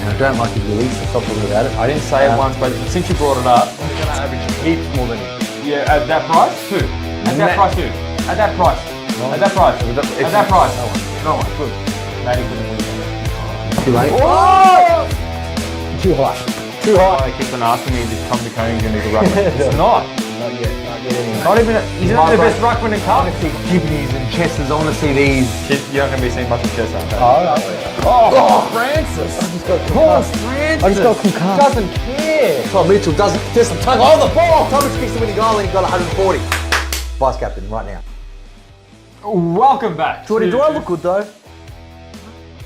And I don't like his release, so stop talking about it. I didn't say it once, but since you brought it up, I'm going to average heaps more than you. Yeah, at that price? Who? At that price, who? At that price. No. At that price. At that price. No one. Good. Maddie put it in. Too late. Oh! Too high. They keep on asking me if Tom McConaughey's going to be the ruckman. It's not. Not yet anyway. Not even. He's not the best ruckman in I want cup. to see kidneys and chests. I want to see these. You're not going to be seeing much of chess, aren't you? Oh, Francis. I just got concussed. I just got concussed. Doesn't care. Tom Mitchell doesn't just tug on the ball. Tom Mitchell kicks the winning goal and he got 140. Vice captain right now. Welcome back. Jordy, do I look good though?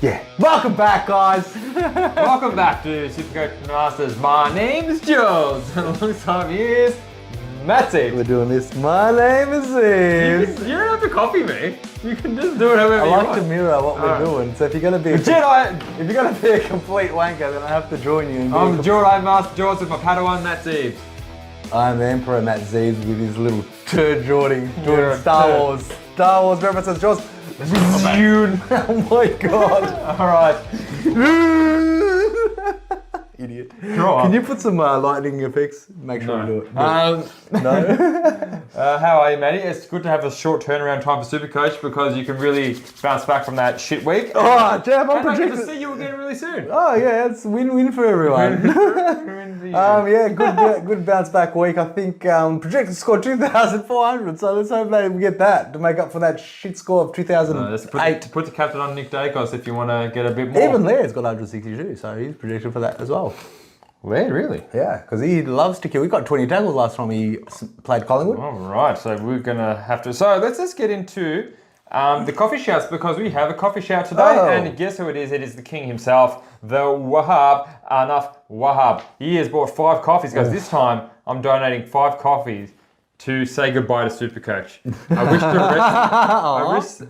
Yeah. Welcome back, guys. Welcome back to SuperCoach Masters. My name's Jules, and alongside me is Matty. We're doing this. My name is Steve. You don't have to copy me. You can just do it however I you like want. to mirror what we're doing. So if you're gonna be if you're gonna be a complete wanker, then I have to join you. I'm Jordan Master George with my Padawan, Matt Zeebs. I'm the Emperor Matt Zeebs with his little turd Jordan Star Wars references. George. Oh my god. Alright. Idiot. Draw. Can you put some lightning effects? Make sure you do it. No. No? How are you, Matty? It's good to have a short turnaround time for SuperCoach because you can really bounce back from that shit week. Oh, Jab, I'm And I get to projecting. see you again really soon. Oh yeah, it's win-win for everyone. Yeah, good bounce back week. I think projected to score 2,400, so let's hope that we get that to make up for that shit score of 2008. Put the captain on Nick Dacos if you want to get a bit more. Even Laird's got 162, so he's projected for that as well. Laird, really? Yeah, because he loves to kill. We got 20 tackles last time he played Collingwood. All right, so we're gonna have to. So let's just get into the coffee shouts because we have a coffee shout today, and guess who it is? It is the king himself, the Wahab Anaf Wahab. He has bought 5 coffees, guys. This time I'm donating 5 coffees to say goodbye to SuperCoach.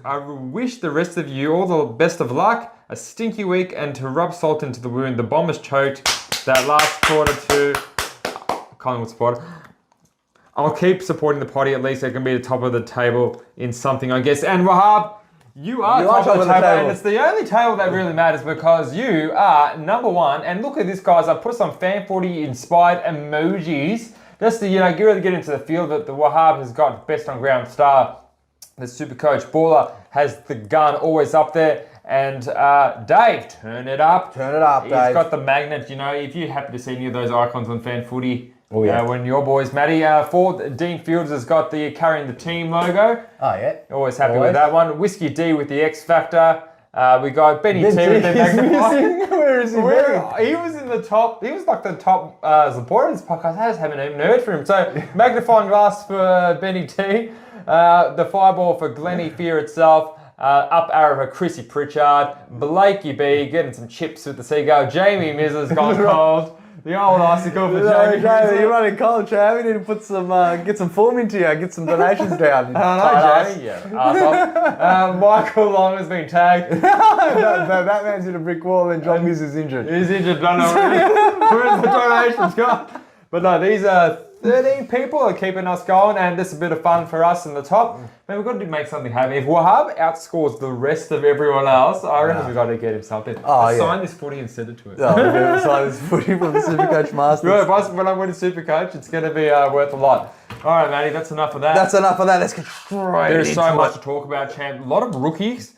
I wish the rest of you all the best of luck, a stinky week, and to rub salt into the wound. The Bombers choked that last quarter to Collingwood supporter. I'll keep supporting the potty, at least they can be the top of the table in something, I guess. And Wahab, you are top of the table, and it's the only table that really matters because you are number 1. And look at this, guys. I put some fan footy inspired emojis just to really get into the feel that the Wahab has got best on ground star. The SuperCoach baller has the gun always up there. And Dave, turn it up. Turn it up, He's Dave. got the magnet, if you happen to see any of those icons on fan footy, yeah. When your boys, Matty, Dean Fields has got the carrying the team logo. Oh, yeah. Always happy with that one. Whiskey D with the X Factor. We got Benny T with the magnifier. Where is he? He was in the top. He was like the top supporter of this podcast. I just haven't even heard from him. So magnifying glass for Benny T. The fireball for Glennie Fear itself. Up arrow for Chrissy Pritchard, Blakey B getting some chips with the seagull, Jamie Miz has gone cold, the old icicle for Jamie. You're running cold, Chad. We need to put some, get some form into you, get some donations down. Jamie, yeah. Michael Long has been tagged. No, that man's in a brick wall and John Miz is injured. He's injured, don't know where's the donations gone. But no, these are 13 people are keeping us going, and this is a bit of fun for us in the top. Man, we've got to make something happen. If Wahab outscores the rest of everyone else, I reckon we've got to get him something. Sign this footy and send it to us. Oh, we're going to sign this footy from the SuperCoach Masters. Yeah, when I win a SuperCoach, it's going to be worth a lot. All right, Matty, that's enough of that. That's enough of that. Let's get straight There's so much to talk about, champ. A lot of rookies,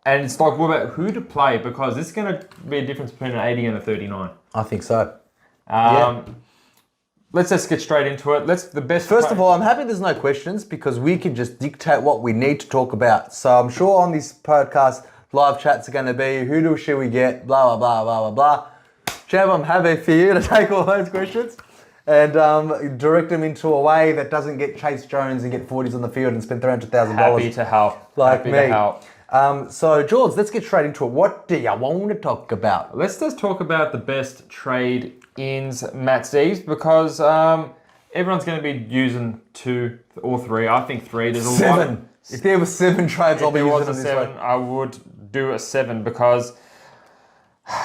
and it's like, what about who to play? Because this is going to be a difference between an 80 and a 39. I think so. Let's just get straight into it. First of all, I'm happy there's no questions because we can just dictate what we need to talk about. So I'm sure on this podcast, live chats are going to be, should we get, blah, blah, blah, blah, blah, blah. Chav, I'm happy for you to take all those questions and direct them into a way that doesn't get Chase Jones and get 40s on the field and spend $300,000. Happy to help. Like happy me. to help. So, George, let's get straight into it. What do you want to talk about? Let's just talk about the best trade-ins, Matt Steves, because everyone's going to be using 2 or 3. I think 3. There's a 7. lot. If there were 7 trades, I'll be using them this way. I would do a 7 because,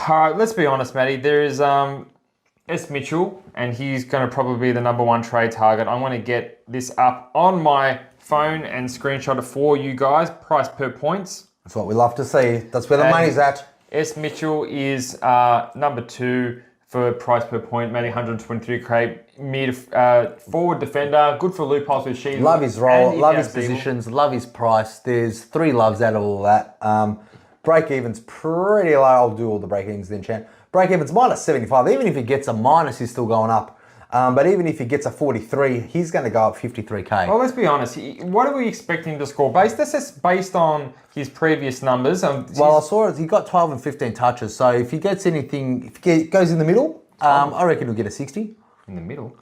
all right, let's be honest, Matty. There is S. Mitchell, and he's going to probably be the number 1 trade target. I want to get this up on my phone and screenshot it for you guys. Price per points. That's what we love to see. That's where the money's at. S. Mitchell is number 2 for price per point, maybe 123k. Mid forward defender, good for loopholes with Sheila. Love his role, love his positions, love his price. There's 3 loves out of all that. Break even's pretty low. I'll do all the break evens then, Chan. Break even's minus 75. Even if he gets a minus, he's still going up. But even if he gets a 43, he's going to go up 53k. Well, let's be honest. What are we expecting to score? This is based on his previous numbers. Well, I saw it. He got 12 and 15 touches. So if he gets anything, if he goes in the middle, I reckon he'll get a 60. In the middle?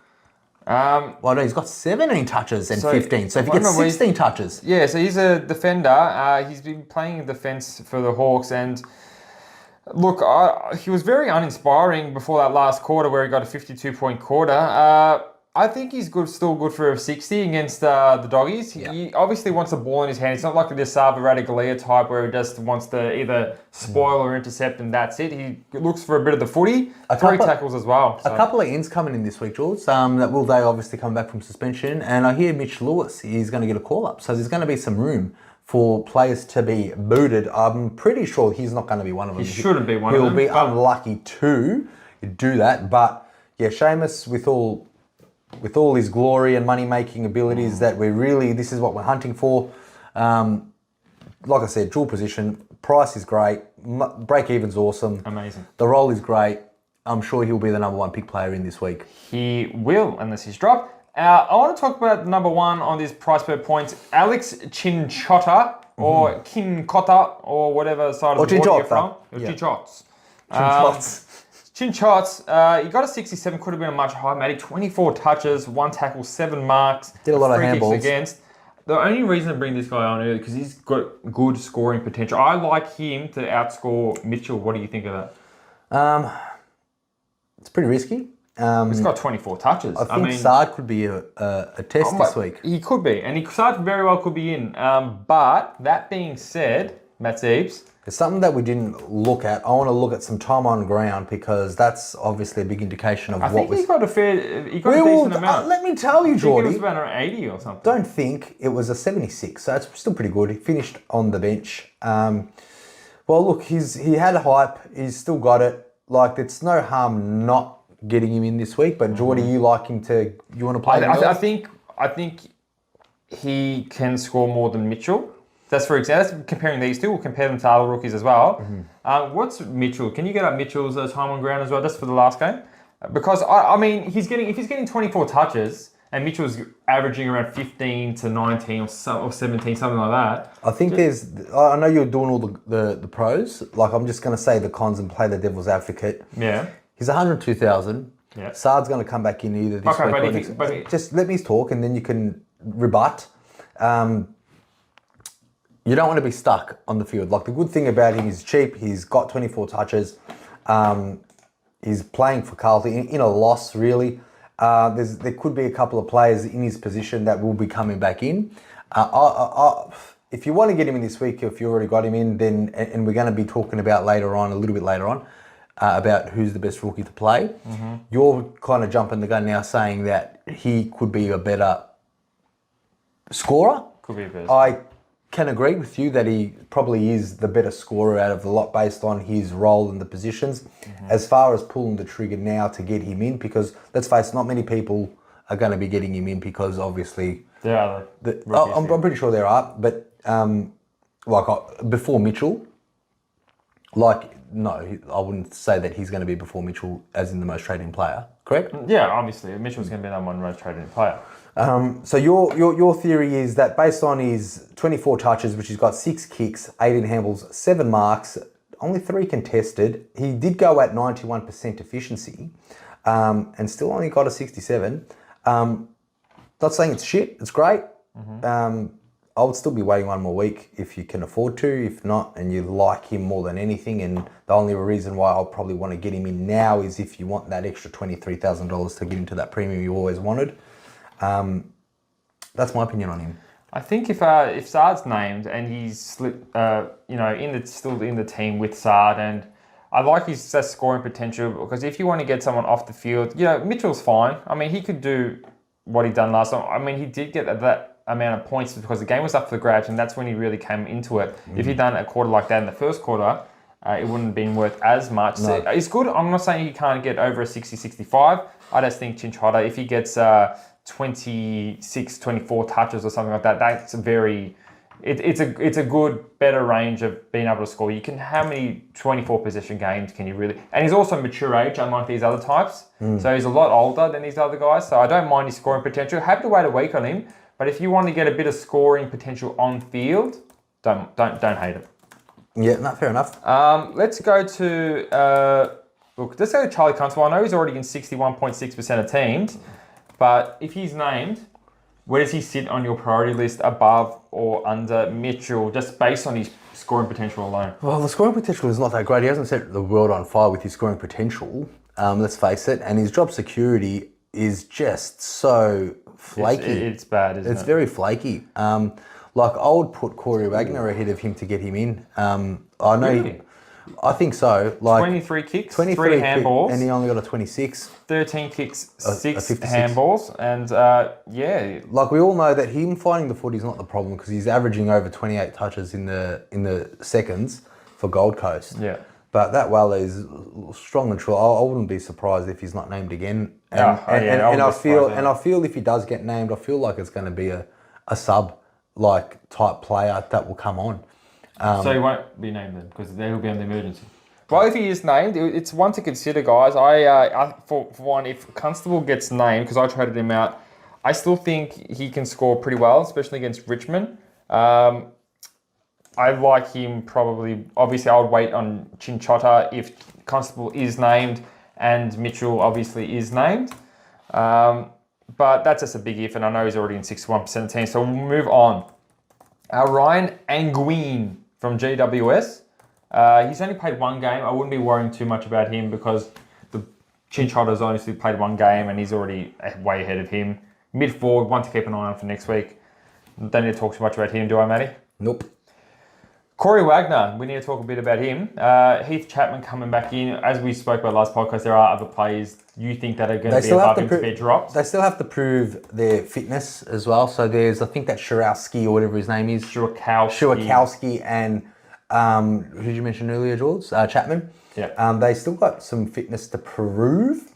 Well, no, he's got 17 touches and 15. So if he gets 16 touches. Yeah, so he's a defender. He's been playing defense for the Hawks. And look, he was very uninspiring before that last quarter where he got a 52-point quarter. I think he's still good for a 60 against the Doggies. Yeah. He obviously wants the ball in his hand. It's not like the Sava Radigalia type where he just wants to either spoil or intercept and that's it. He looks for a bit of the footy. 3 tackles as well. So. A couple of ins coming in this week, George. That Will Day obviously come back from suspension. And I hear Mitch Lewis is going to get a call-up. So there's going to be some room for players to be booted. I'm pretty sure he's not going to be one of them. He shouldn't be one of them. He'll be unlucky to do that. But yeah, Seamus, with all his glory and money-making abilities that this is what we're hunting for. Like I said, dual position, price is great, break-even's awesome. Amazing. The role is great. I'm sure he'll be the number 1 pick player in this week. He will, unless he's dropped. I want to talk about number 1 on this price per points, Alex Chinchotta, or Kincotta, or whatever side of the board you're from. Chinchots. Chinchots, he got a 67, could have been a much higher, maybe 24 touches, 1 tackle, 7 marks. Did a lot of handballs. Against. The only reason I bring this guy on early because he's got good scoring potential. I like him to outscore Mitchell. What do you think of that? It's pretty risky. He's got 24 touches. I think Sard could be a test this week. He could be, and Sard very well could be in. But that being said, Matt Zeebs, it's something that we didn't look at. I want to look at some time on ground because that's obviously a big indication of I think he got a decent amount. Let me tell you, Jordy. I think it was about an 80 or something. Don't think it was a 76, so it's still pretty good. He finished on the bench. Well, look, he had a hype. He's still got it. Like, it's no harm not getting him in this week. But Jordy, you want to play him? I think he can score more than Mitchell. That's for example. That's comparing these two. We'll compare them to other rookies as well. What's Mitchell? Can you get up Mitchell's time on ground as well, just for the last game? Because I mean, if he's getting 24 touches and Mitchell's averaging around 15 to 19 or 17, something like that. I think I know you're doing all the pros. Like, I'm just going to say the cons and play the devil's advocate. Yeah. He's 102,000. Yeah. Sard's going to come back in either this week or next. Just let me talk and then you can rebut. You don't want to be stuck on the field. Like, the good thing about him, he's cheap. He's got 24 touches. He's playing for Carlton in a loss, really. There could be a couple of players in his position that will be coming back in. If you want to get him in this week, if you already got him in, then and we're going to be talking about a little bit later on, about who's the best rookie to play. You're kind of jumping the gun now, saying that he could be a better scorer. Could be a better. I can agree with you that he probably is the better scorer out of the lot based on his role in the positions. As far as pulling the trigger now to get him in, because let's face it, not many people are going to be getting him in because obviously there are I'm pretty sure there are, but before Mitchell, no, I wouldn't say that he's going to be before Mitchell as in the most traded player, correct? Yeah, obviously Mitchell's going to be the number 1 most traded player. So your theory is that based on his 24 touches, which he's got 6 kicks, 18 handballs, 7 marks, only 3 contested, he did go at 91% efficiency, and still only got a 67. Not saying it's shit, it's great. I would still be waiting 1 more week if you can afford to. If not, and you like him more than anything, and the only reason why I'll probably want to get him in now is if you want that extra $23,000 to get into that premium you always wanted. That's my opinion on him. I think if Sard's named and he's still in the team with Sard, and I like his scoring potential, because if you want to get someone off the field, Mitchell's fine. I mean, he could do what he done last time. I mean, he did get that amount of points because the game was up for grabs, and that's when he really came into it. If he'd done a quarter like that in the first quarter, it wouldn't have been worth as much. No. So it's good. I'm not saying he can't get over a 60, 65. I just think Chinchilla, if he gets 26, 24 touches or something like that, that's it's a good, better range of being able to score. You can, how many 24 possession games can you really, and he's also mature age, unlike these other types. So he's a lot older than these other guys. So I don't mind his scoring potential. Happy to wait a week on him. But if you want to get a bit of scoring potential on field, don't hate it. Yeah, no, fair enough. Let's go to let's go to Charlie Constable. I know he's already in 61.6% of teams, but if he's named, where does he sit on your priority list, above or under Mitchell, just based on his scoring potential alone? Well, the scoring potential is not that great. He hasn't set the world on fire with his scoring potential, let's face it, and his job security is just so flaky. It's bad, isn't it? It's very flaky. Like, I would put Corey Wagner ahead of him to get him in. I know. Really? I think so. Like 23 kicks, 23 3 handballs, and he only got a 26. 13 kicks, 6 56. handballs, and yeah. Like, we all know that him finding the footy is not the problem, because he's averaging over 28 touches in the seconds for Gold Coast. Yeah. But that Wale is strong and true. I wouldn't be surprised if he's not named again. And I feel if he does get named, I feel like it's going to be a sub like type player that will come on. So he won't be named then, because they will be on the emergency. Well, if he is named, it's one to consider, guys. I for one, if Constable gets named, because I traded him out, I still think he can score pretty well, especially against Richmond. I like him probably. Obviously, I would wait on Chinchota if Constable is named and Mitchell obviously is named. But that's just a big if, and I know he's already in 61% of teams. So we'll move on. Ryan Anguin from GWS. He's only played one game. I wouldn't be worrying too much about him, because the Chinchota's honestly played one game and he's already way ahead of him. Mid forward, one to keep an eye on for next week. Don't need to talk too much about him, do I, Matty? Nope. Corey Wagner, we need to talk a bit about him. Heath Chapman coming back in. As we spoke about last podcast, there are other players you think that are going to be above him to be dropped. They still have to prove their fitness as well. So there's, I think, that Shirowski or whatever his name is. Shirowski and who did you mention earlier, George? Chapman. Yeah. They still got some fitness to prove.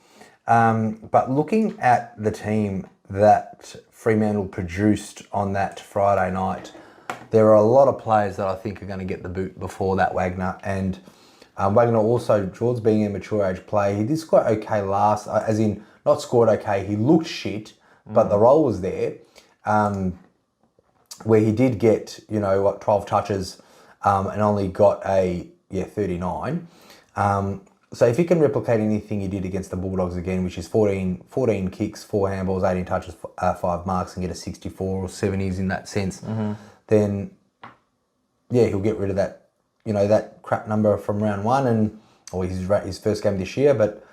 But looking at the team that Fremantle produced on that Friday night, there are a lot of players that I think are going to get the boot before that Wagner. And Wagner also, George being a mature age player, he did score okay last, as in not scored okay, he looked shit, but the role was there, where he did get, 12 touches and only got a 39. So if he can replicate anything he did against the Bulldogs again, which is 14 kicks, 4 handballs, 18 touches, 5 marks, and get a 64 or 70s in that sense, then he'll get rid of that, that crap number from round one or his first game this year. But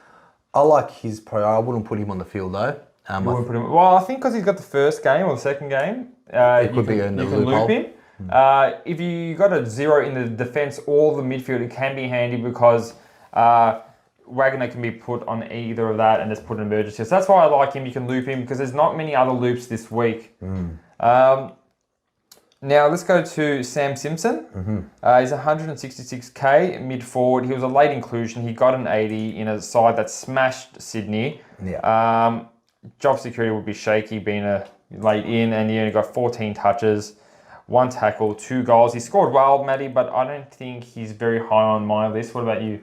I like his I wouldn't put him on the field though. Well, I think because he's got the first game or the second game, you can loop him. If you got a 0 in the defence or the midfield, it can be handy, because Wagner can be put on either of that and just put an emergency. So that's why I like him. You can loop him, because there's not many other loops this week. Now let's go to Sam Simpson. He's 166k mid forward. He was a late inclusion. He got an 80 in a side that smashed Sydney. Job security would be shaky being a late in, and he only got 14 touches, 1 tackle, 2 goals. He scored well, Matty, but I don't think he's very high on my list. What about you?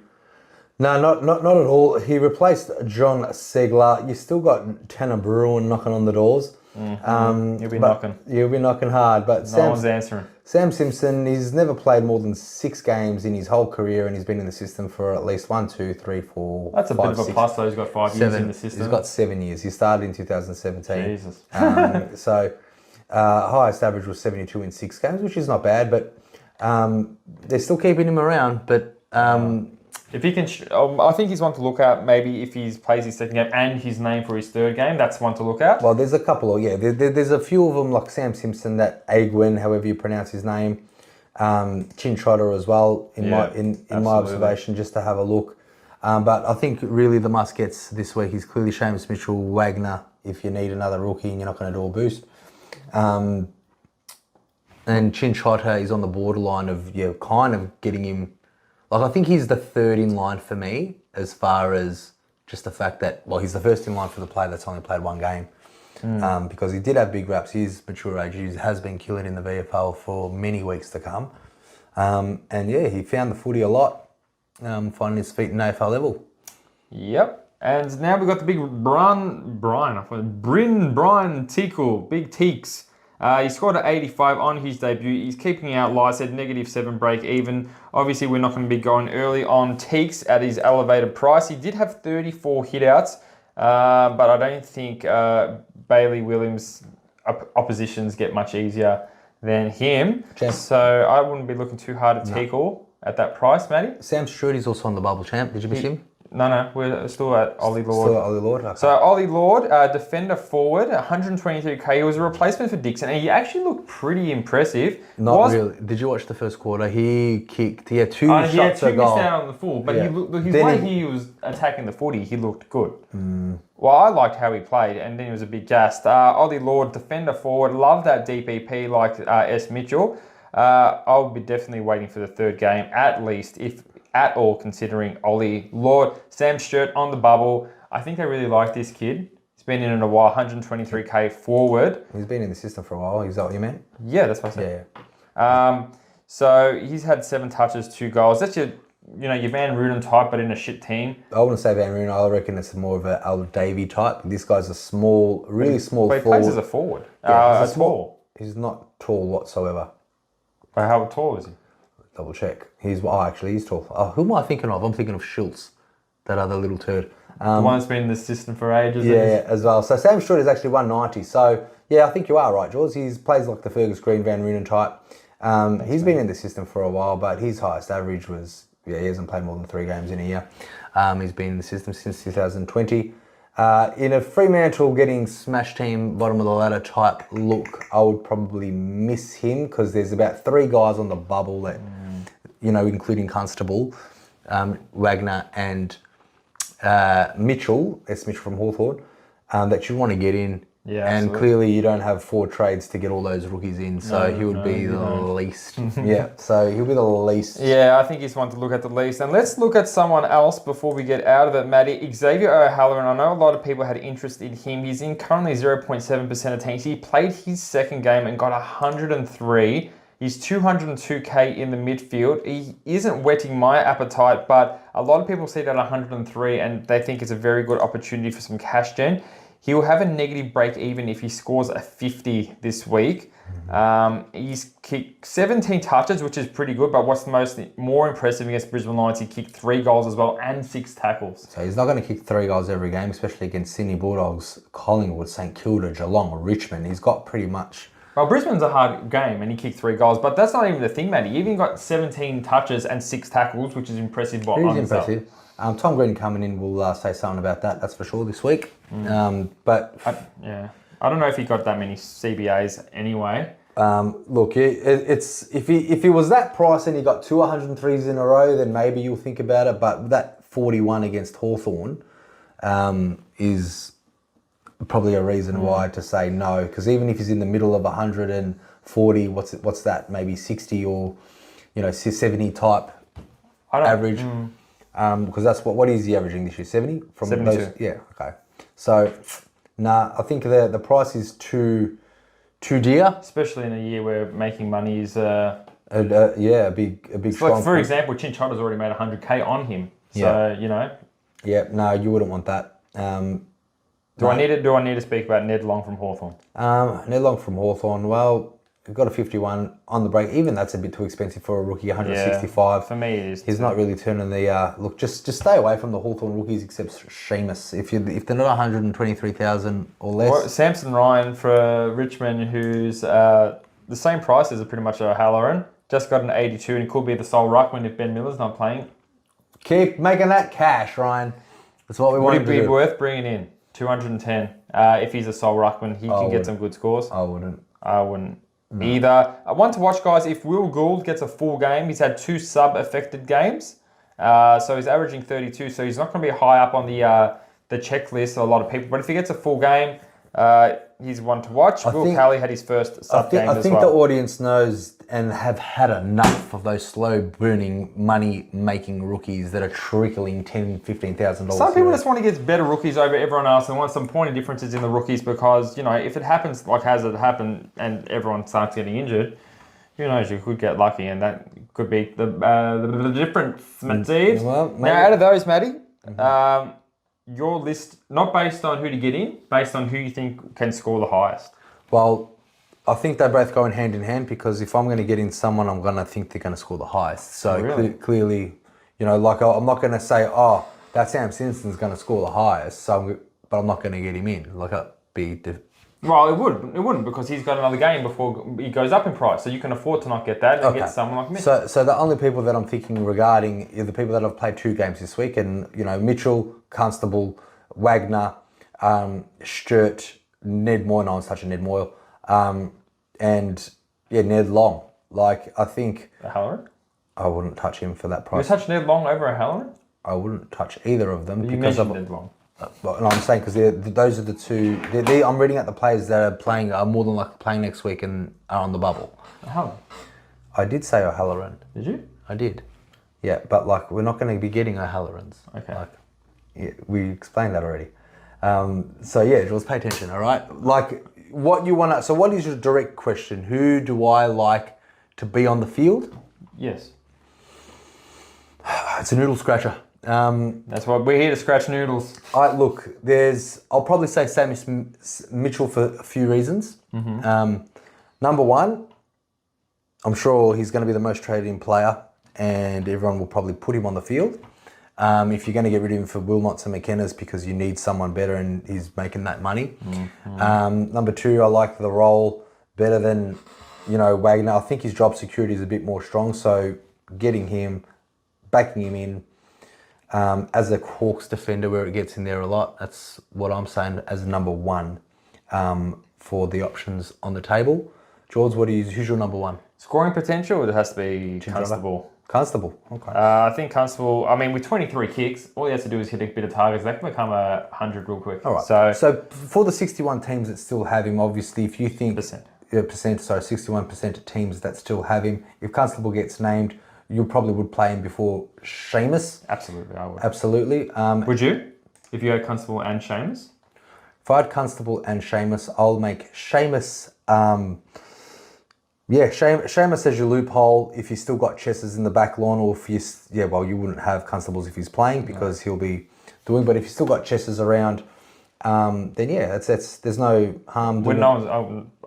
No, not at all. He replaced John Segler. You still got Tanner Bruin knocking on the doors. You'll be knocking. You'll be knocking hard, but no one's answering. Sam Simpson, he's never played more than 6 games in his whole career, and he's been in the system for at least 1, 2, 3, 4. That's a bit of a plus, though. He's got 5 years in the system. He's got 7 years. He started in 2017. Jesus. So highest average was 72 in 6 games, which is not bad, but they're still keeping him around. But if he can, I think he's one to look at. Maybe if he plays his second game and his name for his third game, that's one to look at. Well, there's a couple of, there's a few of them, like Sam Simpson, that Agwin, however you pronounce his name, Chinchota as well, in my observation, just to have a look. But I think really the must-gets this week is clearly Seamus Mitchell, Wagner, if you need another rookie and you're not going to do a boost. And Chinchota is on the borderline of, kind of getting him Like, I think he's the third in line for me as far as just the fact that, well, he's the first in line for the player that's only played one game. Because he did have big raps. His mature age, he has been killing in the VFL for many weeks to come. And yeah, he found the footy a lot, finding his feet in AFL level. Yep. And now we've got the big Brian Tickle, big Teeks. He scored an 85 on his debut. He's keeping out, like I said, -7 break even. Obviously, we're not going to be going early on Teeks at his elevated price. He did have 34 hitouts, but I don't think Bailey Williams' oppositions get much easier than him. Champ. So I wouldn't be looking too hard at Tickle at that price, Matty. Sam Stewart is also on the bubble, champ. Did you miss him? No, we're still at Ollie Lord. Still at Ollie Lord? Okay. So Ollie Lord, defender forward, 123k. He was a replacement for Dixon, and he actually looked pretty impressive. Not really. Did you watch the first quarter? He had two shots he had two a goal. missed out on the full, but Yeah. his way he was attacking the footy, he looked good. Well, I liked how he played, and then he was a bit gassed. Ollie Lord, defender forward, loved that DPP like S. Mitchell. I'll be definitely waiting for the third game, at least, if at all, considering Ollie Lord. Sam Stewart on the bubble. I think they really like this kid. He's been in it a while, 123k forward. He's been in the system for a while. Is that what you meant? Yeah, that's what I said. Yeah. So he's had 7 touches, 2 goals. That's your Van Runen type, but in a shit team. I wouldn't say Van Roon. I reckon it's more of a Al Davey type. This guy's a small, really small But he forward. plays as a forward. Yeah, he's tall. He's not tall whatsoever. But how tall is he? Double check. He's tall. Oh, who am I thinking of? I'm thinking of Schultz, that other little turd. The one that's been in the system for ages. Yeah, as well. So Sam Stewart is actually 190. So yeah, I think you are right, George. He plays like the Fergus Green, Van Runen type. He's been in the system for a while, but his highest average was, he hasn't played more than 3 games in a year. He's been in the system since 2020. In a Fremantle getting smash team, bottom of the ladder type look, I would probably miss him because there's about 3 guys on the bubble that, including Constable, Wagner and Mitchell, S. Mitchell from Hawthorn, that you want to get in. Yeah, and absolutely. clearly you don't have 4 trades to get all those rookies in, so he would be the least. Yeah, so he'll be the least. Yeah, I think he's one to look at the least. And let's look at someone else before we get out of it, Matty. Xavier O'Halloran, I know a lot of people had interest in him. He's in currently 0.7% of teams. He played his second game and got 103. He's 202k in the midfield. He isn't whetting my appetite, but a lot of people see that 103 and they think it's a very good opportunity for some cash gen. He will have a negative break even if he scores a 50 this week. He's kicked 17 touches, which is pretty good, but what's more impressive against Brisbane Lions, he kicked 3 goals as well and 6 tackles. So he's not going to kick 3 goals every game, especially against Sydney Bulldogs, Collingwood, St Kilda, Geelong, or Richmond. He's got pretty much... Well, Brisbane's a hard game and he kicked 3 goals, but that's not even the thing, Matty. He even got 17 touches and 6 tackles, which is impressive. It is impressive. Tom Green coming in will say something about that, that's for sure, this week. But I don't know if he got that many CBAs anyway. Look, it's if he was that price and he got 2 103s in a row, then maybe you'll think about it. But that 41 against Hawthorn is probably a reason why to say no. Because even if he's in the middle of 140, what's that? Maybe 60 or 70 type average. Because that's what is he averaging this year? 70 from 72. those? Yeah. Okay. So, I think the price is too dear. Especially in a year where making money is a big strong. Like, for example, Chinchotta's already made 100k on him. So, Yeah, no, you wouldn't want that. Do I need to speak about Ned Long from Hawthorn? Ned Long from Hawthorn, well, we've got a 51 on the break. Even that's a bit too expensive for a rookie, 165. Yeah, for me it is. He's not really turning the... look, just stay away from the Hawthorn rookies except Seamus. If they're not 123,000 or less... Well, Samson Ryan for Richmond, who's the same price as pretty much O'Halloran, just got an 82 and he could be the sole ruckman if Ben Miller's not playing. Keep making that cash, Ryan. That's what we want to do. Would it be worth bringing in? 210. If he's a sole ruckman, he can get some good scores. I wouldn't. Either. One to watch, guys, if Will Gould gets a full game, he's had 2 sub-affected games. So he's averaging 32, so he's not going to be high up on the checklist of a lot of people. But if he gets a full game, He's one to watch. Will think- Kelly had his first sub game I as think well. the audience knows and have had enough of those slow burning, money making rookies that are trickling $10,000, $15,000. Some people just want to get better rookies over everyone else and want some pointy differences in the rookies because, you know, if it happens like has it happened and everyone starts getting injured, who knows, you could get lucky and that could be the difference, Matty. Well, maybe. Now, out of those, Matty, your list, not based on who to get in, based on who you think can score the highest. Well, I think they both go in hand because if I'm going to get in someone, I'm going to think they're going to score the highest. So Really? clearly, you know, like I'm not going to say, oh, that Sam Simpson's going to score the highest. But I'm not going to get him in. Like Well, it wouldn't because he's got another game before he goes up in price. So you can afford to not get that and get someone like Mitchell. So the only people that I'm thinking regarding are the people that have played 2 games this week, and you know, Mitchell, Constable, Wagner, Sturt, Ned Moyle. No one's touching Ned Moyle, and yeah, Ned Long. Like I think Halloran? I wouldn't touch him for that You price. touch Ned Long over a Halloran? I wouldn't touch either of them You because mentioned Ned Long. No, I'm saying because those are the two. I'm reading out the players that are playing are more than likely playing next week and are on the bubble. Halloran? I did say O'Halloran. Did you? I did. Yeah, but like we're not going to be getting O'Hallorans. Okay. Like, yeah, we explained that already. So yeah, Jules, pay attention. All right. Like what you want to. So what is your direct question? Who do I like to be on the field? Yes. It's a noodle scratcher. That's why we're here to scratch noodles. I'll probably say Sammy Mitchell for a few reasons. Number one, I'm sure he's going to be the most traded in player and everyone will probably put him on the field. If you're going to get rid of him for Wilmots and McKenna's because you need someone better and he's making that money. Number two, I like the role better than, you know, Wagner. I think his job security is a bit more strong, so getting him, backing him in, as a Hawks defender where it gets in there a lot, that's what I'm saying as number one for the options on the table. George, who's your number one? Scoring potential, it has to be Constable. Constable, okay. I think Constable, I mean, with 23 kicks, all he has to do is hit a bit of targets. That can become 100 real quick. All right. So for the 61 teams that still have him, obviously, if you think... 61% of teams that still have him, if Constable gets named, you probably would play him before Seamus. Absolutely, I would. Absolutely. Would you? If you had Constable and Seamus? If I had Constable and Seamus, I'll make Seamus... Seamus as your loophole if you still got Chesses in the back lawn, or if you... you wouldn't have Constables if he's playing because he'll be doing... But if you still got Chesses around, then yeah, that's there's no harm doing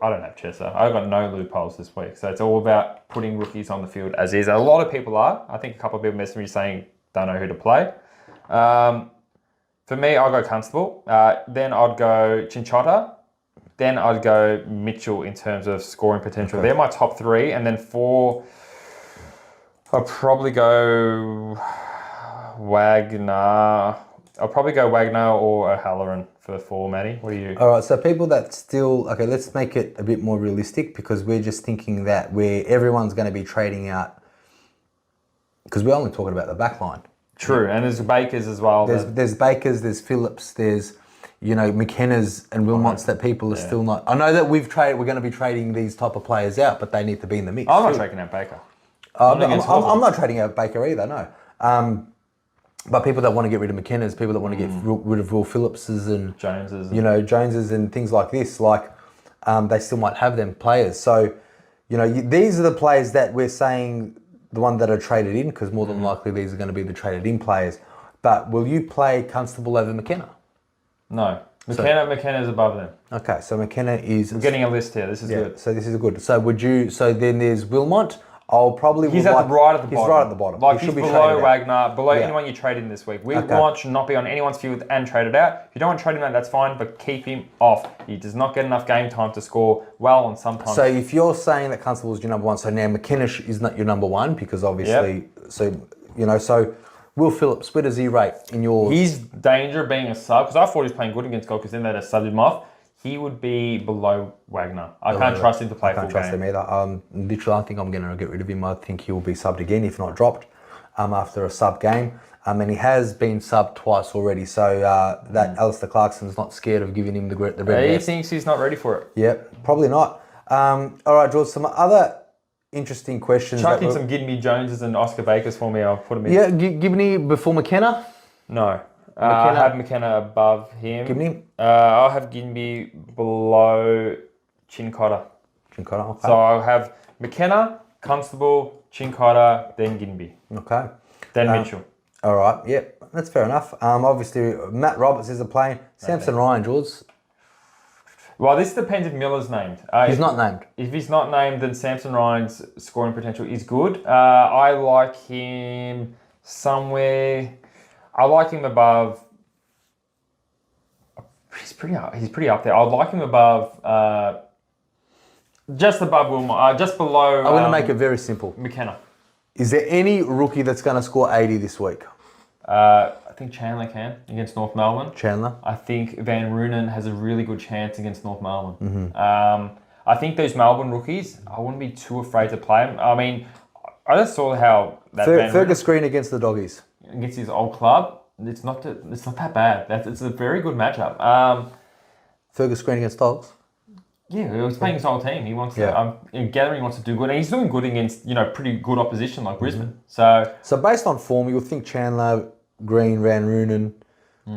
I don't have Chesser. I've got no loopholes this week. So it's all about putting rookies on the field as is. A lot of people are. I think a couple of people messaged me saying don't know who to play. For me, I'll go Constable. Then I'd go Chinchotta. Then I'd go Mitchell in terms of scoring potential. Okay. They're my top 3. And then 4, I'll probably go Wagner. I'll probably go Wagner or O'Halloran for 4, Matty. What are you? All right, so people that still... Okay, let's make it a bit more realistic because we're just thinking that everyone's going to be trading out because we're only talking about the back line. True, and there's Bakers as well. There's Bakers, there's Phillips, there's, you know, McKenna's and Wilmots that people are still not... I know that we're going to be trading these type of players out, but they need to be in the mix. I'm not trading out Baker. I'm not trading out Baker either, no. But people that want to get rid of McKenna's, people that want to get rid of Will Phillips's and Joneses and things like this, they still might have them players. So, you know, these are the players that we're saying the one that are traded in, because more than likely these are going to be the traded in players. But will you play Constable over McKenna? No. McKenna's above them. Okay, so McKenna is... I'm getting a list here. This is good. So this is good. So then there's Wilmot. He's right at the bottom. He's right at the bottom. Like he's below Wagner, below anyone you trade in this week. Wilmot should not be on anyone's field and traded out. If you don't want to trade him out, that's fine, but keep him off. He does not get enough game time to score well, and sometimes... So if you're saying that Constable is your number one, so now McKenna is not your number one because obviously... Yep. So Will Phillips, where does he rate in your... He's danger being a sub, because I thought he was playing good against Gold, because then they'd have subbed him off. He would be below Wagner. I can't trust him to play full game. I can't trust him either. Literally, I think I'm going to get rid of him. I think he will be subbed again, if not dropped, after a sub game. And he has been subbed twice already, so that Alistair Clarkson's not scared of giving him the red He vest. thinks he's not ready for it. Yep, probably not. All right, George, some other interesting questions. Chuck in some Gidney Joneses and Oscar Bakers for me. I'll put them in. Yeah, Gibney before McKenna? No. I have McKenna above him. Gibney? I'll have Gidney below Chincotta. Chincotta, okay. So I'll have McKenna, Constable, Chincotta, then Gidney. Okay. Then Mitchell. All right, yep, that's fair enough. Obviously, Matt Roberts isn't playing. Samson Ryan, George. Well, this depends if Miller's named. He's not named. If he's not named, then Samson Ryan's scoring potential is good. I like him somewhere. I like him above. He's pretty up there. I'd like him above. Just above Wilmot. Just below. I'm going to make it very simple. McKenna. Is there any rookie that's going to score 80 this week? I think Chandler can against North Melbourne. Chandler? I think Van Roonen has a really good chance against North Melbourne. I think those Melbourne rookies, I wouldn't be too afraid to play them. I mean, I just saw how that Fergus Green against the Doggies. Against his old club, it's not that bad. It's a very good matchup. Fergus Green against Dogs? Yeah, he was playing his whole team. He wants to, gathering wants to do good, and he's doing good against pretty good opposition like Brisbane. So based on form, you would think Chandler, Green, Van Roonen,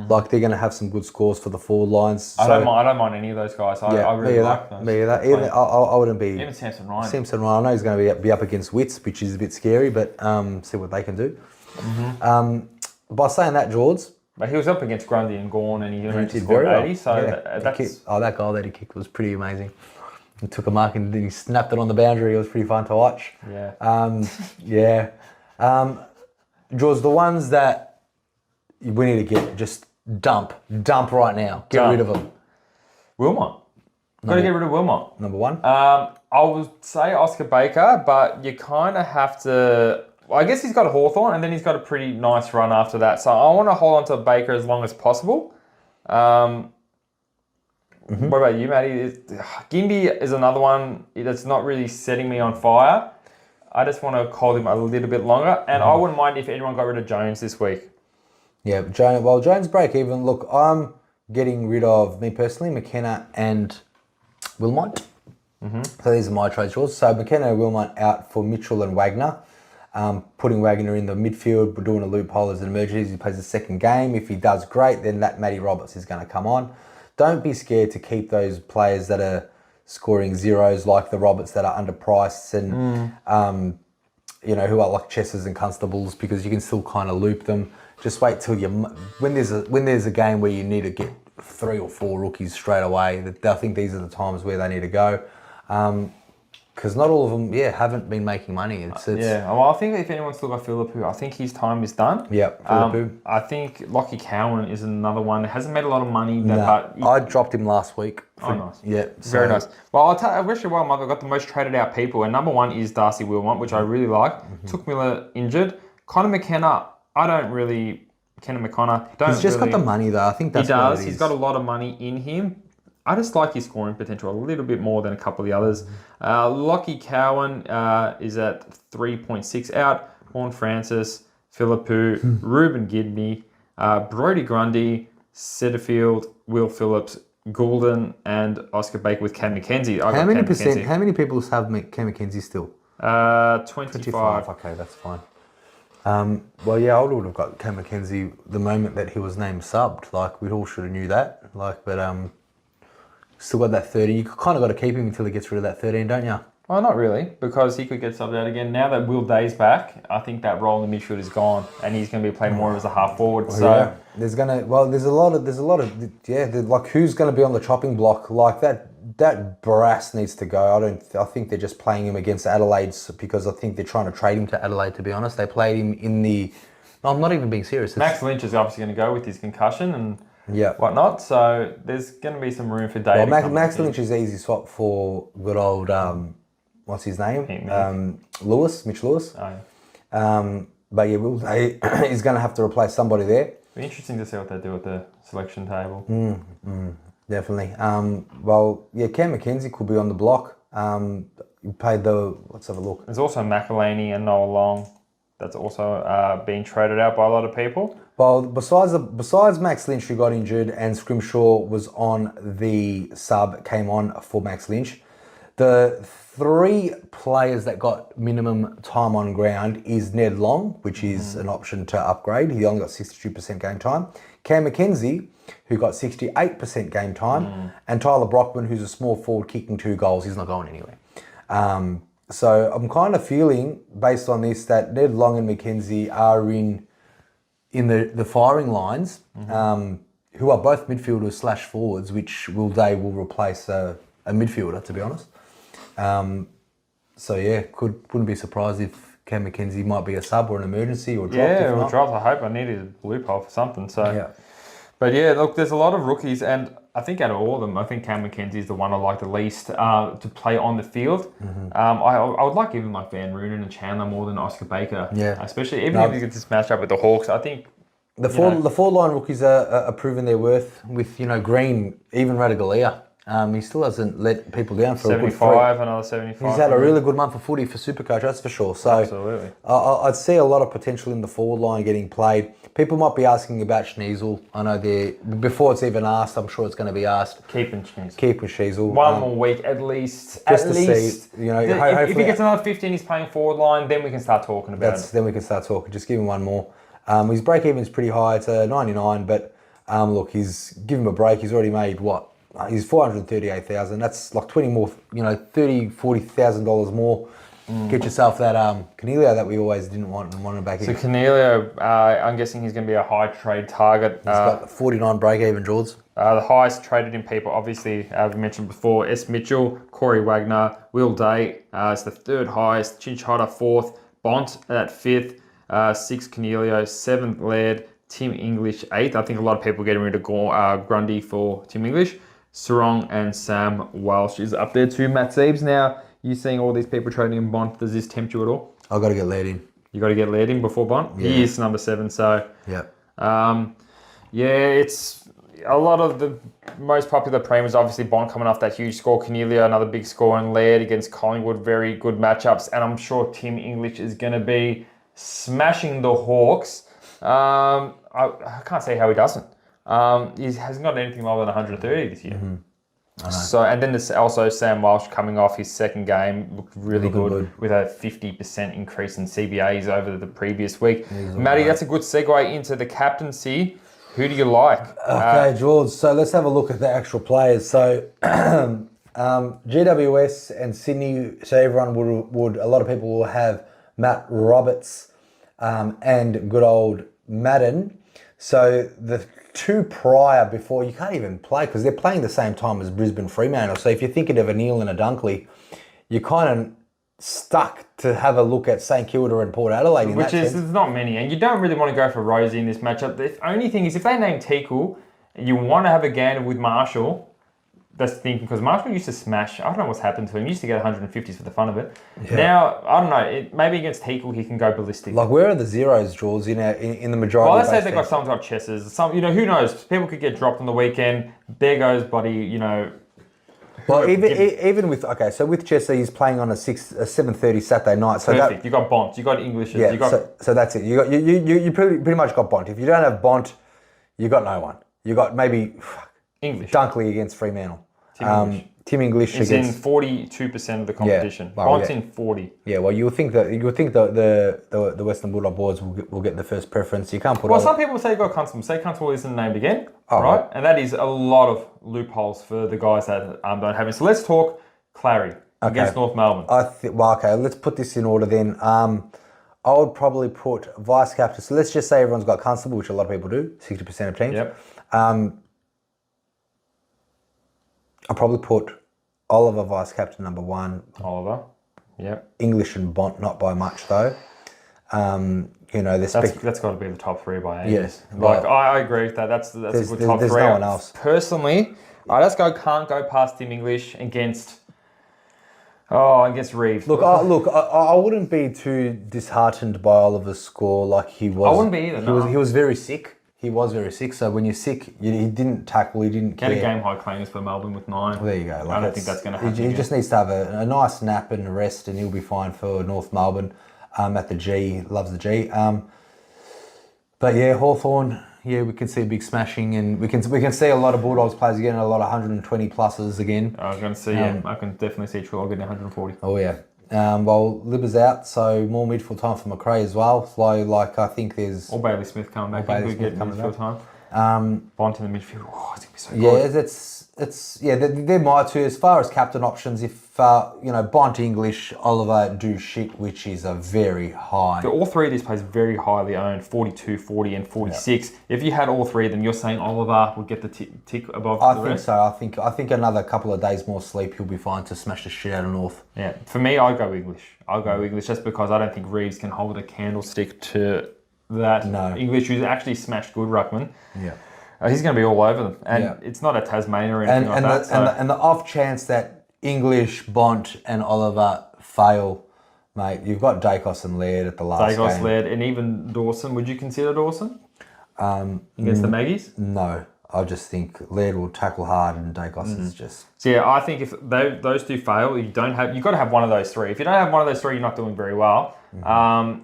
like they're going to have some good scores for the forward lines. I don't mind any of those guys. I really like those. Me either. Even, I wouldn't be. Even Samson Ryan. Samson Ryan, I know he's going to be up against Wits, which is a bit scary, but see what they can do. By saying that, George. But he was up against Grundy and Gawn, and he did scored very 80. So that goal that he kicked was pretty amazing. He took a mark and then he snapped it on the boundary. It was pretty fun to watch. Yeah. George, the ones that we need to get, just dump right now. Get rid of them. Wilmot. Got to get rid of Wilmot. Number one. I would say Oscar Baker, but you kind of have to. Well, I guess he's got a Hawthorn, and then he's got a pretty nice run after that. So I want to hold on to Baker as long as possible. What about you, Matty? Gimby is another one that's not really setting me on fire. I just want to hold him a little bit longer, and I wouldn't mind if anyone got rid of Jones this week. Yeah, Jones break even. Look, I'm getting rid of, me personally, McKenna and Wilmot. So these are my trade choices. So McKenna and Wilmot out for Mitchell and Wagner. Putting Wagner in the midfield, we're doing a loophole as an emergency. He plays the second game. If he does great, then that Matty Roberts is going to come on. Don't be scared to keep those players that are scoring zeros like the Roberts that are underpriced and who are like Chessers and Constables, because you can still kind of loop them. Just wait till when there's a game where you need to get 3 or 4 rookies straight away. I think these are the times where they need to go. Because not all of them, haven't been making money. Well, I think if anyone's still got Philippou, I think his time is done. Yeah, Philippou. I think Lockie Cowan is another one that hasn't made a lot of money. I dropped him last week. Nice. Yeah. Very nice. Well, I wish you well, I've got the most traded out people, and number one is Darcy Wilmot, which I really like. Took Miller injured. Connor McKenna, He's just got the money though. I think that's what it is. He's got a lot of money in him. I just like his scoring potential a little bit more than a couple of the others. Lockie Cowan is at 3.6 out. Horn Francis, Philippou, Ruben Gidney, Brodie Grundy, Setterfield, Will Phillips, Goulden, and Oscar Baker with Cam McKenzie. How many people have Cam McKenzie still? 25. Okay, that's fine. I would have got Cam McKenzie the moment that he was named subbed. Like, we all should have knew that. Still got that 30. You kind of got to keep him until he gets rid of that 13, don't you? Well, not really, because he could get subbed out again. Now that Will Day's back, I think that role in the midfield is gone, and he's going to be playing more as a half forward. There's a lot of like, who's going to be on the chopping block like that? That Barras needs to go. I think they're just playing him against Adelaide because I think they're trying to trade him to Adelaide. To be honest, they played him in the. No, I'm not even being serious. Max Lynch is obviously going to go with his concussion and whatnot. So there's going to be some room for Dave. Well, Max Lynch is an easy swap for good old what's his name? Mitch Lewis. Oh, yeah. But Will Day is going to have to replace somebody there. It'll be interesting to see what they do at the selection table. Definitely. Cam McKenzie could be on the block. You paid let's have a look. There's also McElhaney and Noah Long. that's also being traded out by a lot of people. Well, besides Max Lynch, who got injured, and Scrimshaw was on the sub, came on for Max Lynch. The 3 players that got minimum time on ground is Ned Long, which is an option to upgrade. He only got 62% game time. Cam McKenzie, who got 68% game time, and Tyler Brockman, who's a small forward kicking 2 goals. He's not going anywhere. So I'm kind of feeling, based on this, that Ned Long and McKenzie are in the firing lines, who are both midfielders / forwards, which will replace a midfielder, to be honest. So yeah, wouldn't be surprised if Cam McKenzie might be a sub or an emergency or dropped. Yeah, or dropped. I hope. I needed a loophole for something. So yeah. But yeah, look, there's a lot of rookies, and I think out of all of them, I think Cam McKenzie is the one I like the least to play on the field. I would like even like Van Roonen and Chandler more than Oscar Baker. Yeah. Especially if he gets this match up with the Hawks. I think the four line rookies are proving their worth with, Green, even Radigalia. He still hasn't let people down for 75, another 75. He's had a really good month of footy for SuperCoach, that's for sure. So absolutely. I'd see a lot of potential in the forward line getting played. People might be asking about Schneasel. I know before it's even asked, I'm sure it's going to be asked. Keeping Schneasel. Keeping Schneasel. One more week at least. Just to see, if he gets another 15, he's playing forward line, then we can start talking about it. Then we can start talking. Just give him one more. His break even's pretty high. It's a 99, but look, give him a break. He's already made what? He's $438,000. That's like 20 more, $30,000-$40,000 more. Get yourself that Cornelio that we always didn't want and wanted back in. So Cornelio, I'm guessing he's going to be a high trade target. He's got 49 break even, George. The highest traded in people, obviously, as we mentioned before, S. Mitchell, Corey Wagner, Will Day. It's the 3rd highest. Chinchada 4th, Bont at 5th, 6th Cornelio, 7th Laird, Tim English 8th. I think a lot of people getting rid of Grundy for Tim English. Sarong and Sam Welsh is up there too. Matt Zeebs, now you seeing all these people trading in Bont, does this tempt you at all? I've got to get Laird in. You got to get Laird in before Bont? Yeah. He is number 7, so... Yeah. It's a lot of the most popular premiums, obviously Bont coming off that huge score, Cornelio, another big score, and Laird against Collingwood, very good matchups, and I'm sure Tim English is going to be smashing the Hawks. I can't say how he doesn't. He hasn't got anything lower than 130 this year. So, and then there's also Sam Welsh coming off his 2nd game, looked really good with a 50% increase in CBAs over the previous week. Matty, that's a good segue into the captaincy. Who do you like? Okay, George. So let's have a look at the actual players. So GWS and Sydney. So everyone would a lot of people will have Matt Roberts and good old Madden. So the 2 prior before, you can't even play because they're playing the same time as Brisbane Fremantle. So if you're thinking of a Neil and a Dunkley, you're kind of stuck to have a look at St Kilda and Port Adelaide. There's not many, and you don't really want to go for Rosie in this matchup. The only thing is, if they name Teakle, and you want to have a gander with Marshall, that's thinking, because Marshall used to smash, I don't know what's happened to him, he used to get 150s for the fun of it. Yeah. Now, I don't know, maybe against Teakle he can go ballistic. Like, where are the zeros, Jules, in the majority? Well, let's say they've got someone's got chesses. Who knows? People could get dropped on the weekend. There goes, buddy, Well, even with, so with Chester, he's playing on a 7:30 Saturday night. So perfect. You got Bont, you got Englishes. Yeah, you got... so that's it. You pretty much got Bont. If you don't have Bont, you got no one. You got maybe English. Dunkley against Fremantle. Tim English is in 42% of the competition. Yeah. Bont's in 40. Yeah, well, you would think the Western Bulldog boards will get the first preference. You can't put. Well, some people say you got Constable. Say Constable isn't named again, right? And that is a lot of loopholes for the guys that don't have it. So let's talk Clary against North Melbourne. Let's put this in order then. I would probably put vice captain. So let's just say everyone's got Constable, which a lot of people do. 60% of teams. Yep. I'll probably put Oliver vice captain number 1. Oliver, yep. English and Bont, not by much though. That's got to be the top 3 by ages. Yes, I agree with that. That's a good top 3. There's no one else. Personally, can't go past Tim English against Reeves. Look, I wouldn't be too disheartened by Oliver's score like he was. I wouldn't be either. He was very sick. He was very sick. So when you're sick, he didn't tackle. He didn't care. Get a game high claims for Melbourne with 9. Well, there you go. I don't think that's going to happen. He just needs to have a nice nap and a rest, and he'll be fine for North Melbourne. at the G, loves the G. But yeah, Hawthorn, yeah, we can see a big smashing, and we can see a lot of Bulldogs players again, a lot of 120 pluses again. I was going to see, I can definitely see Trelaw getting 140. Oh yeah. Well, Libba's out, so more midfield time for McRae as well. So like I think there's Or Bailey Smith coming back. Bailey Bailey Smith Smith coming midfield time. Bont in the midfield. Oh, it's going to be so good. yeah, they're my two as far as captain options. If Bont English, Oliver do Cick, which is a very high. So all three of these players very highly owned, 42, 40 and 46. Yeah. If you had all three of them, you're saying Oliver would get the tick above the rest? I think so. I think another couple of days more sleep, he'll be fine to smash the shit out of North. Yeah, for me, I'll go English. Just because I don't think Reeves can hold a candlestick to that. No. English, who's actually smashed good ruckman. Yeah. He's going to be all over them. And it's not a Tasmania or anything like that. And the off chance that English, Bont and Oliver fail, mate, you've got Dacos and Laird at the last game. Dacos, Laird, and even Dawson. Would you consider Dawson? Against the Maggies? No. I just think Laird will tackle hard and Dacos is just... So yeah, I think if those two fail, you've got to have one of those three. If you don't have one of those three, you're not doing very well. I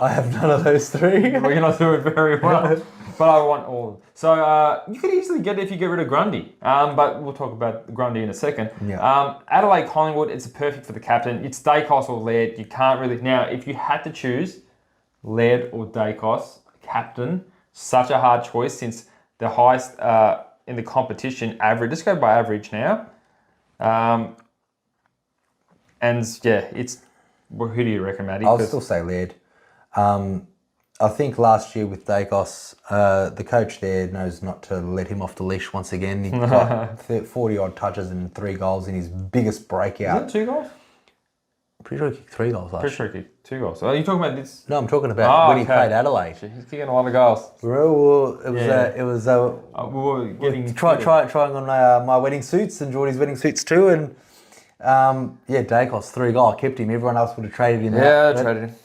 have none of those three. Well, you're not doing very well. But I want all. So you could easily get it if you get rid of Grundy. But we'll talk about Grundy in a second. Yeah. Adelaide Collingwood, it's perfect for the captain. It's Dacos or Laird. You can't really... Now, if you had to choose Laird or Dacos, captain, such a hard choice since the highest in the competition average. Let's go by average now. And yeah, it's... Well, who do you reckon, Matty? I'll still say Laird. I think last year with Dacos, the coach there knows not to let him off the leash once again. He got 40-odd touches and 3 goals in his biggest breakout. Is it 2 goals? I'm pretty sure he kicked 3 goals last year. Pretty sure he kicked 2 goals. Are you talking about this? No, I'm talking about when he played Adelaide. He's kicking a lot of goals. Well, it was we were getting... Trying on my wedding suits and Geordie's wedding suits too, and... Dacos 3 goals. I kept him. Everyone else would have traded him out. Yeah, I traded him.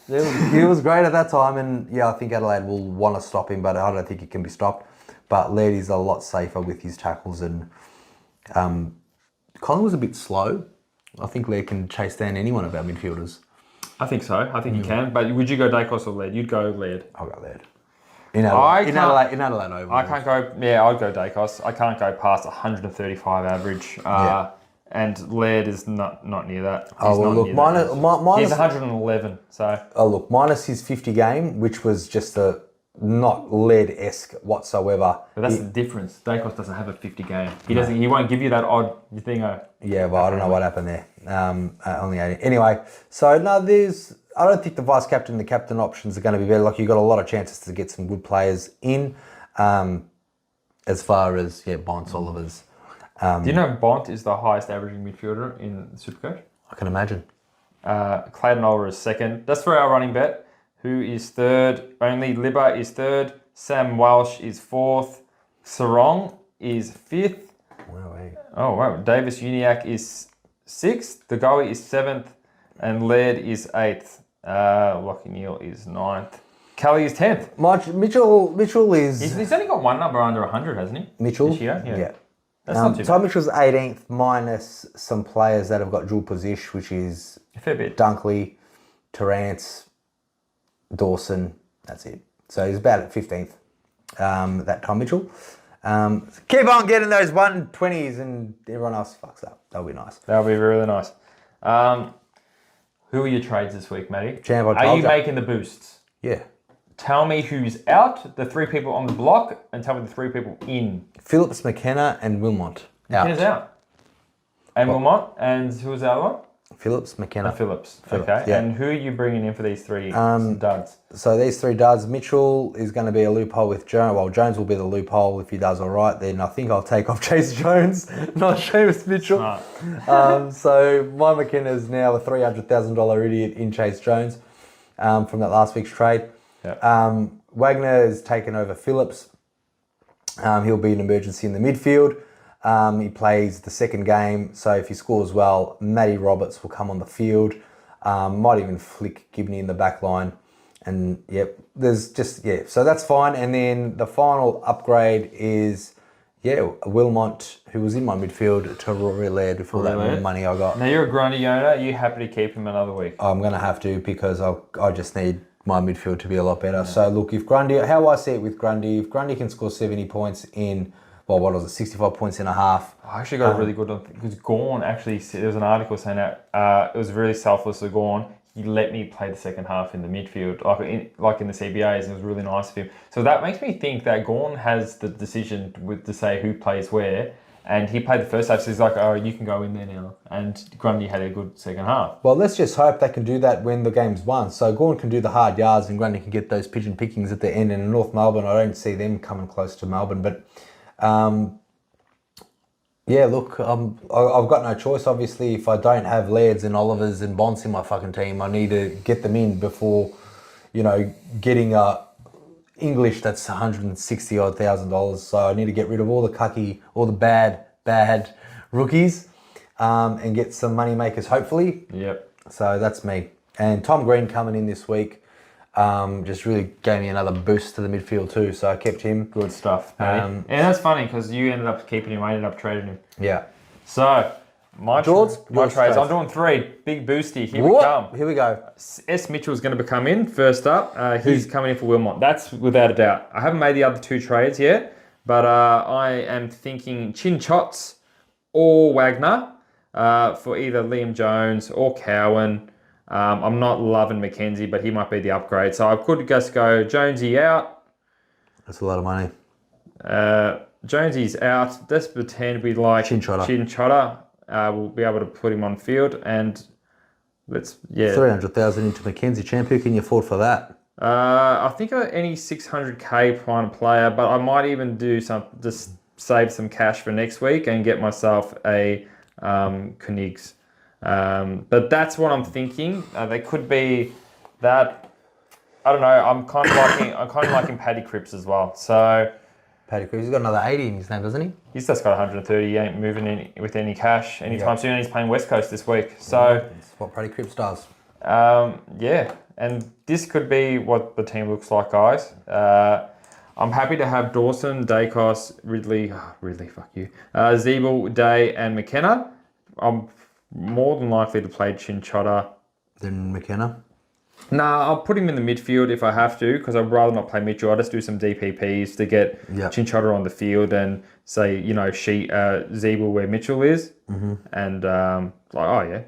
He was great at that time, and yeah, I think Adelaide will want to stop him, but I don't think he can be stopped. But Laird is a lot safer with his tackles, and Colin was a bit slow. I think Laird can chase down any one of our midfielders. I think so. I think he can. But would you go Dacos or Laird? You'd go Laird. I'll go Laird. In Adelaide over. I can't go. Yeah, I'd go Dacos. I can't go past 135 average. And Laird is not near that. He's 111. So. Oh look, minus his 50 game, which was just not Laird-esque whatsoever. But that's the difference. Dacos doesn't have a 50 game. He won't give you that odd thing. Yeah, well, I don't know what happened there. Only 80. Anyway, so no, I don't think the vice captain and the captain options are going to be better. Like, you've got a lot of chances to get some good players in, as far as Bonds, Oliver's. Do you know Bont is the highest averaging midfielder in SuperCoach? I can imagine. Clayton Oliver is second. That's for our running bet. Who is third? Only Libba is third. Sam Welsh is fourth. Sarong is fifth. Wow. Davis Uniacke is sixth. The Goey is seventh. And Laird is eighth. Lockie Neal is ninth. Kelly is 10th. Mitchell is... He's only got one number under 100, hasn't he? Mitchell? This year? Yeah. That's not too bad. Tom Mitchell's 18th, minus some players that have got dual position, which is a fair bit. Dunkley, Terrance, Dawson. That's it. So he's about at 15th, that Tom Mitchell. Keep on getting those 120s and everyone else fucks up. That'll be nice. That'll be really nice. Who are your trades this week, Matty? Are you making the boosts? Yeah. Tell me who's out, the 3 people on the block, and tell me the 3 people in. Phillips, McKenna, and Wilmot. McKenna's out. And Wilmot, and who's the other one? Phillips, McKenna. Phillips. Okay. Yeah. And who are you bringing in for these 3 duds? So these 3 duds, Mitchell is going to be a loophole with Jones. Well, Jones will be the loophole if he does all right. Then I think I'll take off Chase Jones, not Seamus Mitchell. So my McKenna is now a $300,000 idiot in Chase Jones from that last week's trade. Yep. Wagner has taken over Phillips. He'll be an emergency in the midfield. He plays the second game, so if he scores well, Matty Roberts will come on the field. Might even flick Gibney in the back line. And so that's fine. And then the final upgrade is Yeah, Wilmot, who was in my midfield, to Roulette before that Roulette. money I got. Now you're a Grundy owner. Are you happy to keep him another week? I'm going to have to because I just need my midfield to be a lot better. Yeah. So look, if Grundy, how I see it with Grundy, if Grundy can score 70 points in, well, what was it, 65 points in a half. I actually got a really good one because Gawn actually, there was an article saying that it was really selfless of Gawn. He let me play the second half in the midfield, like in the CBAs. It was really nice of him. So that makes me think that Gawn has the decision to say who plays where. And he played the first half, so he's like, oh, you can go in there now. And Grundy had a good second half. Well, let's just hope they can do that when the game's won. So Gawn can do the hard yards and Grundy can get those pigeon pickings at the end. And in North Melbourne, I don't see them coming close to Melbourne. But yeah, look, I've got no choice. Obviously, if I don't have Lairds and Olivers and Bonds in my fucking team, I need to get them in before, getting English that's $160,000. So I need to get rid of all the bad rookies, and get some money makers, hopefully. Yep. So that's me. And Tom Green coming in this week. Just really gave me another boost to the midfield too, so I kept him. Good stuff, and that's funny because you ended up keeping him, I ended up trading him. Yeah. So, my trades, I'm doing 3. Big boosty, here we come. Here we go. S. Mitchell's going to come in first up. He's coming in for Wilmot. That's without a doubt. I haven't made the other 2 trades yet, but I am thinking Chin Chots or Wagner for either Liam Jones or Cowan. I'm not loving McKenzie, but he might be the upgrade. So I could just go Jonesy out. That's a lot of money. Jonesy's out. Let's pretend we like Chin Chotter. We'll be able to put him on field and let's 300,000 into McKenzie. Champ, who can you afford for that? I think any 600k prime player, but I might even do just save some cash for next week and get myself a Konigs. But that's what I'm thinking. They could be that. I don't know. I'm kind of liking Paddy Cripps as well. So Paddy Cripps, he's got another 80 in his name, doesn't he? He's just got 130. He ain't moving with any cash anytime soon. He's playing West Coast this week. So that's what Paddy Cripps does. Yeah, and this could be what the team looks like, guys. I'm happy to have Dawson, Dacos, Ridley, fuck you, Zeeble, Day, and McKenna. I'm more than likely to play Chinchotta. Then McKenna? Nah, I'll put him in the midfield if I have to, because I'd rather not play Mitchell. I'll just do some DPPs to get Chinchotta on the field and say, Zeeble where Mitchell is. Mm-hmm. And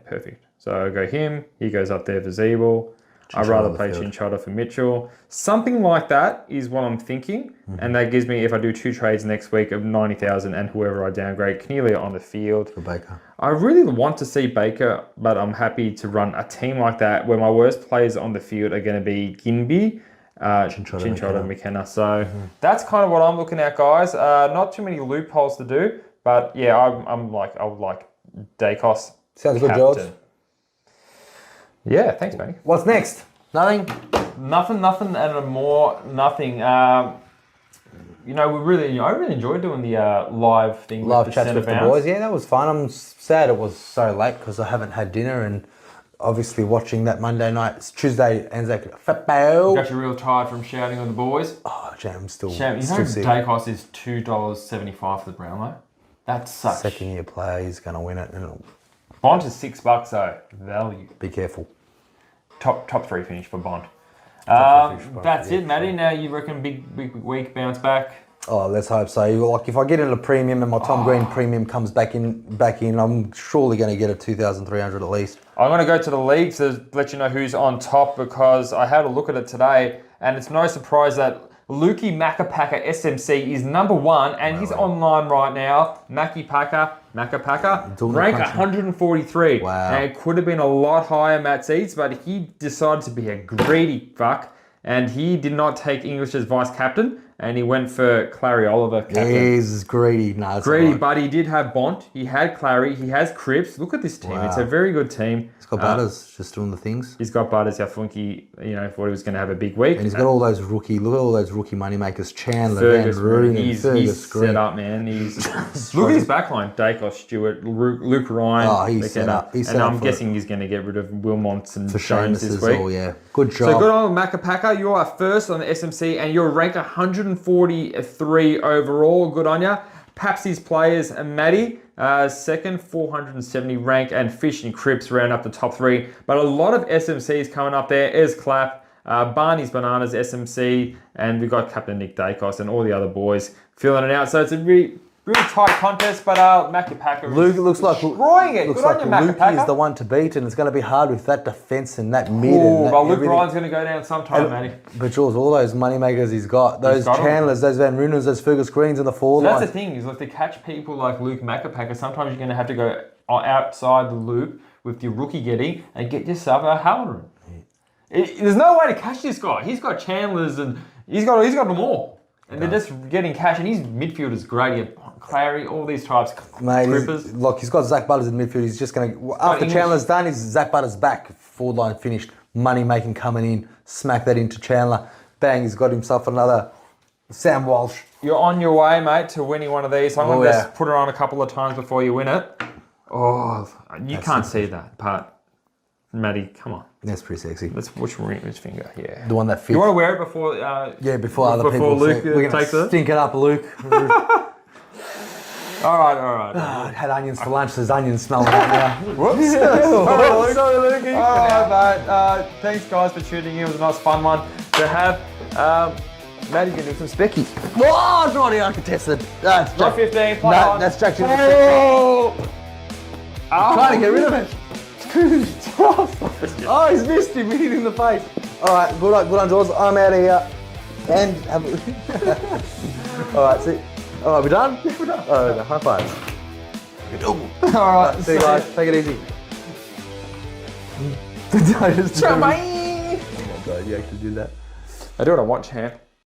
perfect. So I go him, he goes up there for Zeeble. I'd rather play Chinchotta for Mitchell. Something like that is what I'm thinking. Mm-hmm. And that gives me, if I do 2 trades next week of 90,000 and whoever I downgrade, Cornelia on the field. For Baker. I really want to see Baker, but I'm happy to run a team like that where my worst players on the field are going to be Ginby, Chinchotta and McKenna. So that's kind of what I'm looking at, guys. Not too many loopholes to do, but yeah, I would like Dacos. Sounds good, George. Yeah, thanks, Matty. What's next? Nothing, and more nothing. I really enjoyed doing the live thing. Live chats with the boys. Yeah, that was fun. I'm sad it was so late because I haven't had dinner and obviously watching that Monday night, it's Tuesday, Anzac football. You got you real tired from shouting on the boys. Oh, Jam, I'm still. Sham, Dacos is $2.75 for the Brownlow. That's such. Second year player, he's going to win it. Bond is $6 though. Value. Be careful. Top 3 finish for Bond. That's it, Matty. Now you reckon big week bounce back? Oh, let's hope so. Like if I get into premium and my Tom Green premium comes back in, I'm surely going to get a 2,300 at least. I'm going to go to the league to let you know who's on top because I had a look at it today and it's no surprise that Lukey Macapaka SMC is number 1 and he's online right now. Macapaka, rank 143. Wow. And it could have been a lot higher, Matt Seeds, but he decided to be a greedy fuck and he did not take English as vice captain and he went for Clary Oliver captain. He's greedy. No, greedy, right. But he did have Bont, he had Clary, he has Cripps. Look at this team. Wow. It's a very good team. He's got Butters just doing the things. He's got Butters, Funky, thought he was going to have a big week. And he's got all those rookie moneymakers, Chandler, Van Rooyen, he's set up, man. Look at his backline. Dacos, Stewart, Luke Ryan. Oh, he's set up. I'm guessing he's going to get rid of Wilmont and Jones this week. All, yeah. Good job. So good on Macapaka. You are first on the SMC and you're ranked 143 overall. Good on ya. Captaincy's players, Maddie, second, 470 rank, and Fish and Cripps round up the top 3. But a lot of SMCs coming up there. Is Clap, Barney's Bananas, SMC, and we've got Captain Nick Dacos and all the other boys filling it out. So it's a really tight contest, but Maccapacker Luke, it looks like destroying it. Looks Good like on you, Luke Maccapacker. is the one to beat, and it's going to be hard with that defence and that mid. Ooh, and but Luke everything. Ryan's going to go down sometime, Matty. But Jules, all those moneymakers he's got, those Chandlers, those Van Roonens, those Fergus Greens in the forward That's line. the thing, is like to catch people like Luke Maccapacker, sometimes you're going to have to go outside the loop with your rookie getting and get yourself a Halloran. There's no way to catch this guy. He's got Chandlers and he's got them all. And they're just getting cash, and his midfield is great. You have Clary, all these types, Mate, Crippers. look, he's got Zach Butters in midfield. He's just going to, after Chandler's done, he's Zach Butters back, forward line finished, money making coming in, smack that into Chandler. Bang, he's got himself another Sam Walsh. You're on your way, mate, to winning one of these. I'm going to just put it on a couple of times before you win it. Oh, you can't see that part. Matty, come on. That's pretty sexy. Let's which finger? Yeah. The one that fits. You want to wear it before? Before other people. Luke We're going takes to it. stink it up, Luke. All right. I had onions for lunch. There's onions smelling right now. Whoops. Sorry, Luke. All right, mate. Thanks, guys, for tuning in. It was a nice, fun one to have. Maddie's going to do some speckies. Oh, it's not uncontested. That's Drop 15. Play No, on. that's Jack Jim. Oh. Trying to get rid of it. Oh, he's missed him. Hit him in the face. All right, good on, George. I'm out of here. And have a... All right, see. All right, we done? Yeah, we're done. All right, high five. All right. See you guys. Take it easy. Bye. Oh my God, you actually did that. I do it on watch hand.